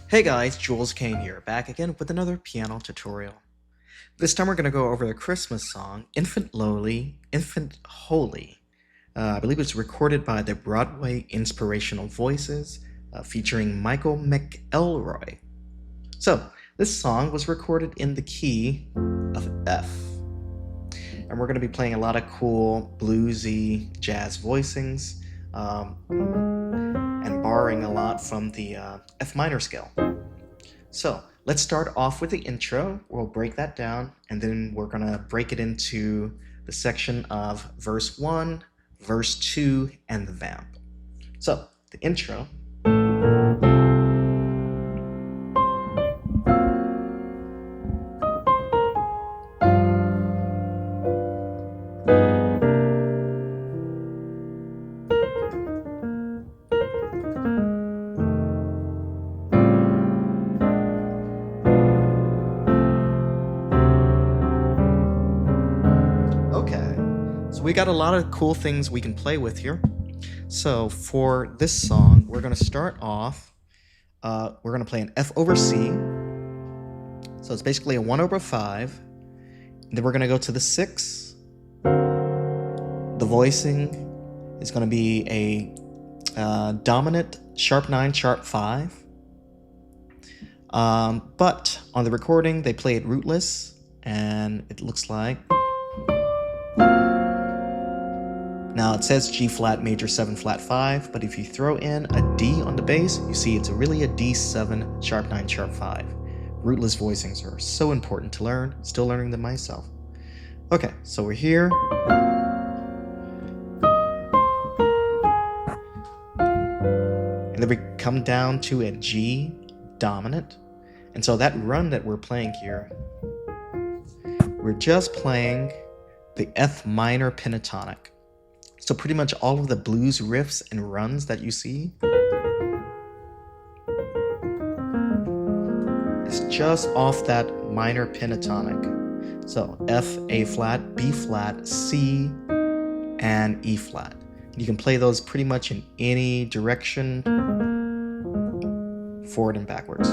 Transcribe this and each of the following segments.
Hey guys, Jules Kain here, back again with another piano tutorial. This time we're going to go over the Christmas song, Infant Lowly, Infant Holy. I believe it's recorded by the Broadway Inspirational Voices, featuring Michael McElroy. So, this song was recorded in the key of F. And we're going to be playing a lot of cool, bluesy, jazz voicings, and borrowing a lot from the F minor scale. So let's start off with the intro. We'll break that down, and then we're gonna break it into the section of verse 1, verse 2, and the vamp. So the intro. We got a lot of cool things we can play with here. So for this song, we're going to start off, we're going to play an F over C. So it's basically a 1 over 5. And then we're going to go to the 6. The voicing is going to be a dominant sharp 9, sharp 5. But on the recording, they play it rootless, and it looks like... Now it says G flat major 7 flat 5, but if you throw in a D on the bass, you see it's really a D7 sharp 9 sharp 5. Rootless voicings are so important to learn, still learning them myself. Okay, so we're here. And then we come down to a G dominant. And so that run that we're playing here, we're just playing the F minor pentatonic. So pretty much all of the blues riffs and runs that you see is just off that minor pentatonic. So F, A flat, B flat, C, and E flat. You can play those pretty much in any direction, forward and backwards.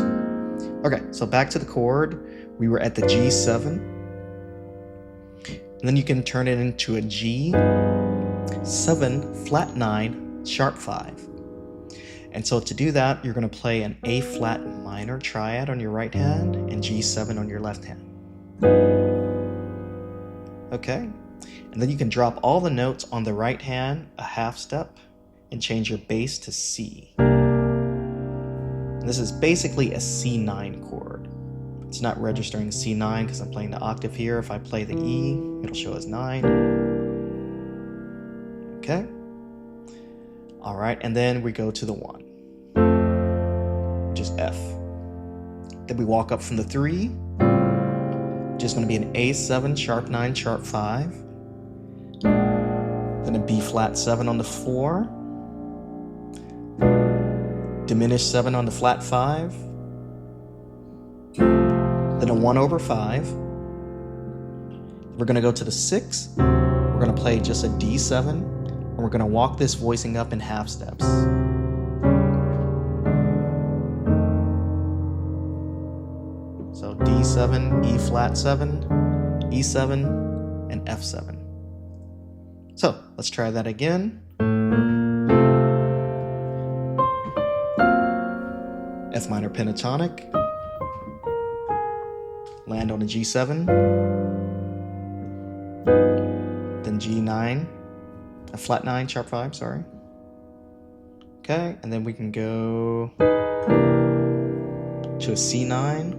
Okay, so back to the chord. We were at the G7. And then you can turn it into a G7 flat 9 sharp 5. And so to do that, you're going to play an A flat minor triad on your right hand and G7 on your left hand. Okay, and then you can drop all the notes on the right hand a half step and change your bass to C. And this is basically a C9 chord. It's not registering C9 because I'm playing the octave here. If I play the E, it'll show as 9. Okay. All right, and then we go to the 1, which is F. Then we walk up from the 3, which is going to be an A7 sharp 9 sharp 5. Then a B flat 7 on the 4. Diminished 7 on the flat 5. Then a 1 over 5. We're going to go to the 6. We're going to play just a D7, and we're going to walk this voicing up in half steps. So D7, E flat 7, E7, and F7. So let's try that again. F minor pentatonic. Land on a G7, then G9, a flat 9, sharp 5, sorry. Okay, and then we can go to a C9,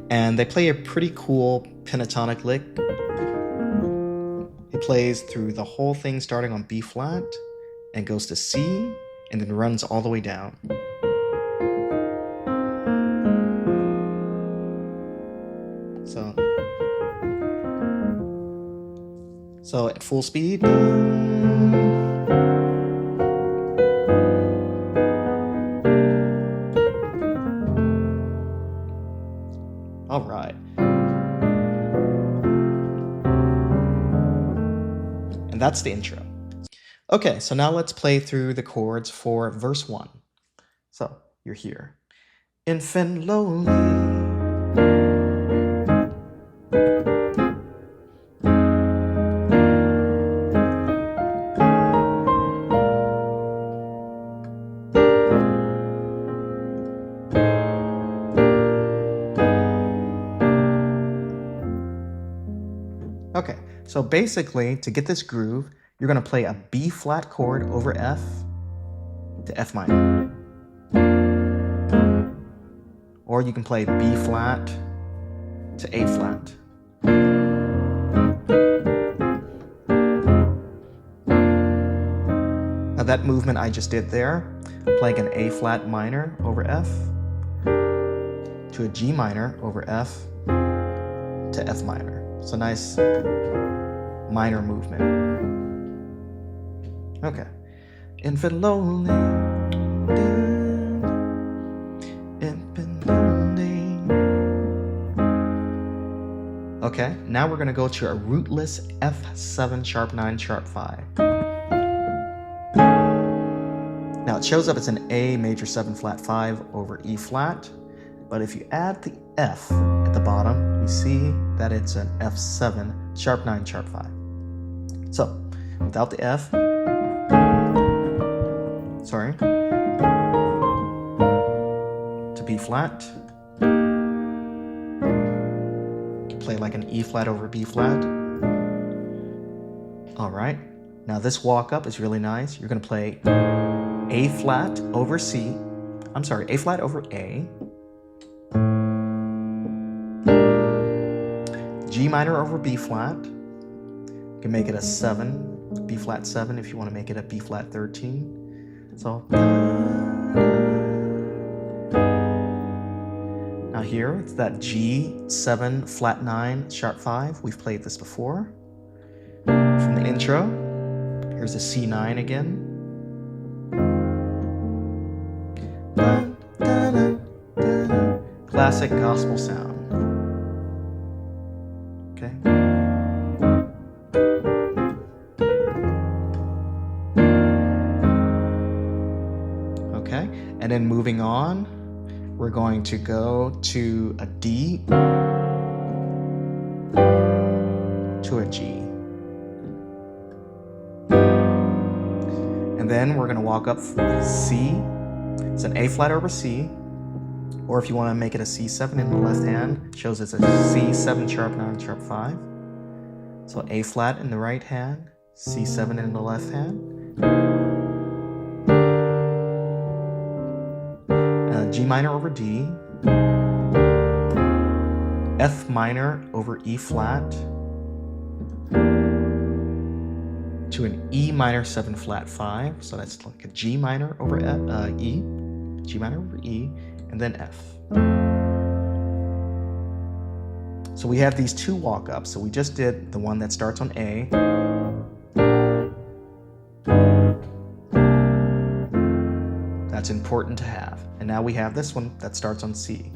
and they play a pretty cool pentatonic lick plays through the whole thing starting on B flat and goes to C and then runs all the way down. So at full speed. All right. And that's the intro. Okay, so now let's play through the chords for verse 1. So you're here. Infant lowly. Okay, so basically, to get this groove, you're going to play a B flat chord over F to F minor. Or you can play B flat to A flat. Now that movement I just did there, playing an A flat minor over F to a G minor over F to F minor. So nice minor movement. Okay. Infant lonely. Infant lonely. Okay, now we're gonna go to a rootless F7 sharp 9 sharp 5. Now it shows up as an A major 7 flat 5 over E flat, but if you add the F at the bottom, you see that it's an F7 sharp 9 sharp 5. So without the F, sorry, to B flat, play like an E flat over B flat. All right, now this walk up is really nice. You're gonna play A flat over C, I'm sorry, A flat over A, G minor over B flat. You can make it a 7, B flat 7 if you want to make it a B flat 13. So now here it's that G7 flat 9 sharp 5. We've played this before. From the intro, here's a C9 again. Classic gospel sound. Okay. Okay, and then moving on, we're going to go to a D to a G. And then we're going to walk up C. It's an A flat over C. Or if you want to make it a C7 in the left hand, shows it's a C7 sharp 9 sharp 5. So A flat in the right hand, C7 in the left hand. G minor over D. F minor over E flat. To an E minor 7 flat 5. So that's like a G minor over E. G minor over E. And then F. So we have these two walk-ups. So we just did the one that starts on A. That's important to have. And now we have this one that starts on C.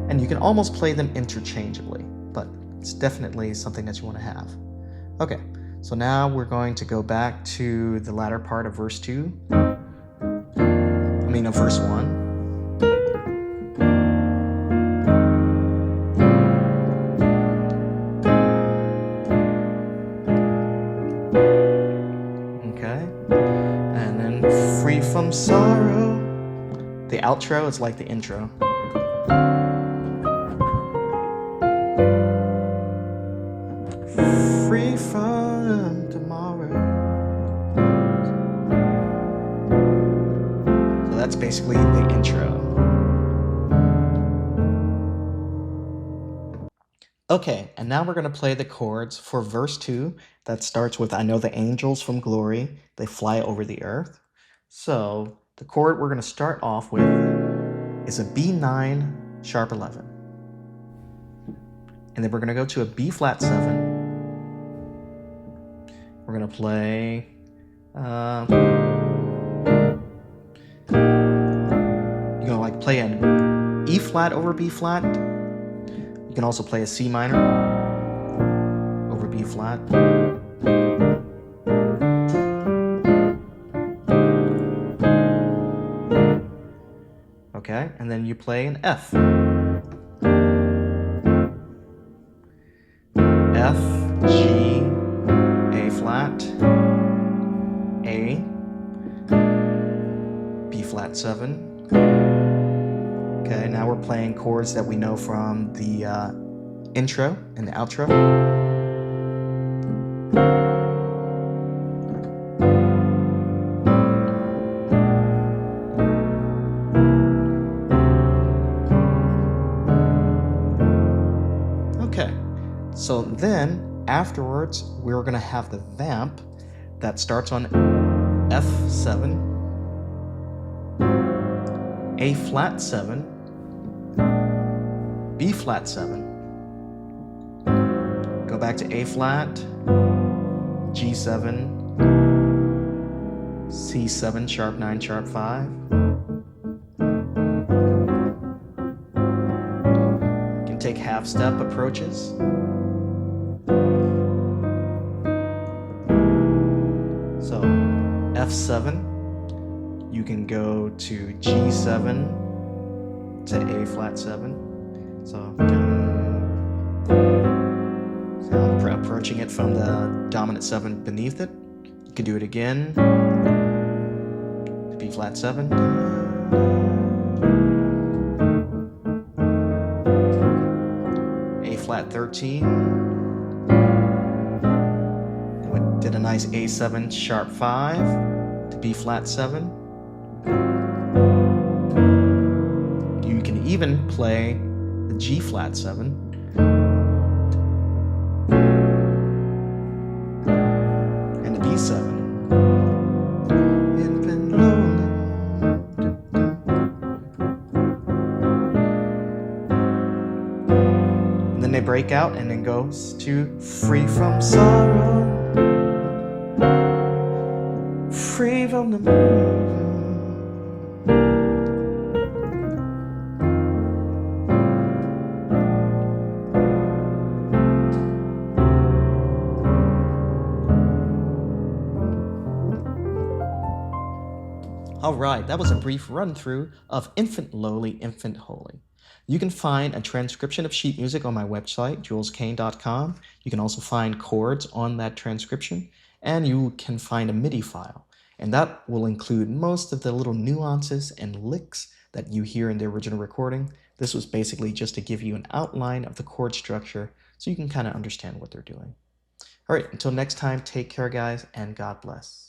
And you can almost play them interchangeably, but it's definitely something that you want to have. Okay. So now we're going to go back to the latter part of verse 2. Of verse 1. Okay. And then free from sorrow. The outro is like the intro. Free from tomorrow. So that's basically the intro. Okay, and now we're going to play the chords for verse 2 that starts with I know the angels from glory, they fly over the earth. So the chord we're going to start off with is a B9 sharp 11. And then we're going to go to a B flat 7. We're going to play you're going to like play an E flat over B flat. You can also play a C minor over B flat. Okay, and then you play an F. F, G, A flat, A, B flat 7. Okay, now we're playing chords that we know from the intro and the outro. Okay, so then afterwards we're going to have the vamp that starts on F7, A flat 7, B flat 7, go back to A flat, G7, C7 sharp 9 sharp 5. You can take half step approaches. So F7, you can go to G7 to A flat 7. So I'm approaching it from the dominant 7 beneath it. You can do it again to B flat 7. A flat 13. We did a nice A7 sharp 5 to B flat 7. You can even play the G flat 7 and the B7. And then they break out and then goes to free from sorrow, free from the moon. Alright, that was a brief run-through of Infant Lowly, Infant Holy. You can find a transcription of sheet music on my website, juleskain.com. You can also find chords on that transcription, and you can find a MIDI file. And that will include most of the little nuances and licks that you hear in the original recording. This was basically just to give you an outline of the chord structure so you can kind of understand what they're doing. Alright, until next time, take care guys, and God bless.